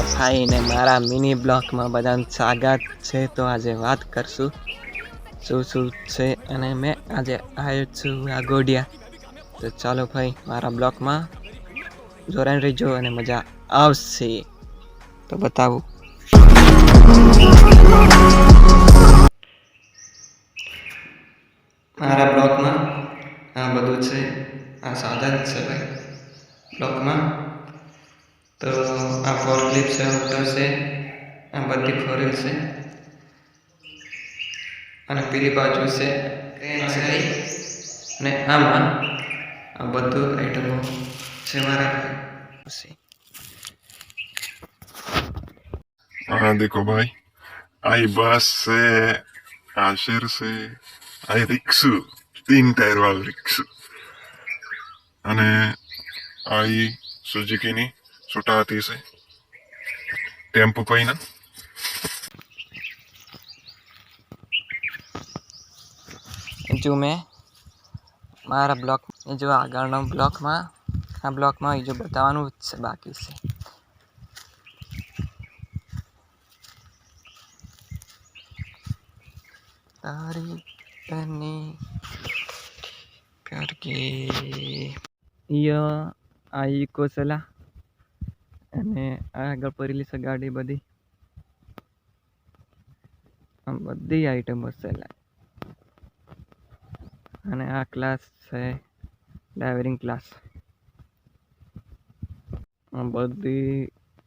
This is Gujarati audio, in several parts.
મારા ભાઈ ને મારા મિની બ્લોગમાં બધાને સ્વાગત છે। તો આજે વાત કરશું શું છે અને મેં આજે આવ્યો છું વાઘોડિયા। તો ચાલો ભાઈ મારા બ્લોગમાં જોડાઈને રહેજો અને મજા આવશે। તો બતાવું મારા બ્લોગમાં આ બધું છે, આ સાદા જ છે ભાઈ બ્લોગમાં। તો આ ફોર ક્લિપ છે, હોટલ છે, આ બધી ફોરેલ છે અને પેલી બાજુ છે ક્રેન છે અને આમાં આ બધું આઈટમો છે મારા પાસે। हाँ देखो भाई, आई बस से, आशिर से, आई रिक्शू 3 टायर वाला रिक्शू અને आई सुजुकी ની સુટાતી છે ટેમ્પો કોઈના। જો મેં મારા બ્લોગ જો આગળનો બ્લોગમાં આ બ્લોગમાં જો બતાવવાનું જ છે બાકી છે। તારી તની પ્યાર કી આ ઇકો ચલા અને આગળ પડેલી છે ગાડી બધી, આમ બધી આઈટમો ચલા અને આ ક્લાસ છે ડ્રાઇવિંગ ક્લાસ, બધી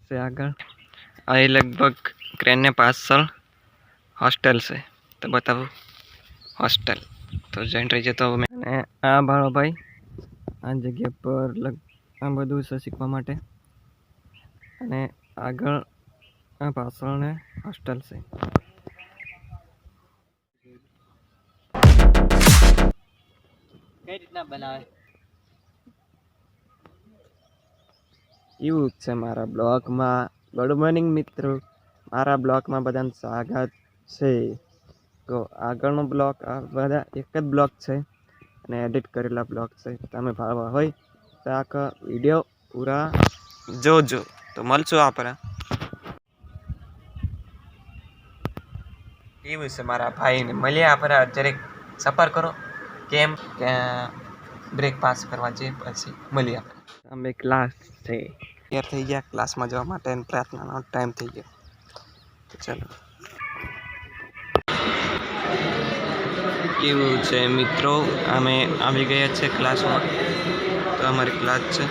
છે આગળ। આ લગભગ ક્રેનને પાછળ હોસ્ટેલ છે, તો બતાવું હોસ્ટેલ તો જઈને રહી જતો અમે। અને આ ભાડો ભાઈ આ જગ્યા પર આ બધું છે શીખવા માટે અને આગળ આ પાછળને હોસ્ટેલ છે। કઈ રીતના બનાવે એવું જ છે મારા બ્લોગમાં। ગુડ મોર્નિંગ મિત્રો, મારા બ્લોગમાં બધાને સ્વાગત છે। તો આગળનો બ્લોગ આ બધા એક જ બ્લોગ છે અને એડિટ કરેલા બ્લોગ છે। તમે ભાવવા હોય તો આખા વિડીયો પૂરા જોજો। તો મળશું આપણે એવું છે મારા ભાઈને મળીએ આપણે જરીક સફર કરો કેમ કે બ્રેક પાસ કરવા જઈએ પછી મળીએ આપણે। અમે ક્લાસ છે તૈયાર થઈ ગયા ક્લાસમાં જવા માટે, પ્રાર્થનાનો ટાઈમ થઈ ગયો। તો ચાલો કેવું છે મિત્રો, અમે આવી ગયા છે ક્લાસમાં। તો અમારી ક્લાસ છે,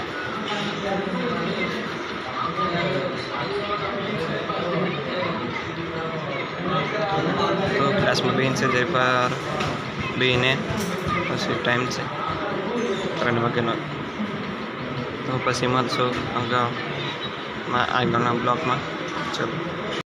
તો ક્લાસમાં બેન છે જે પર બેને પછી ટાઈમ છે 3 વાગ્યાનો। તો પછી મળશું આગળના બ્લોગમાં। ચલો।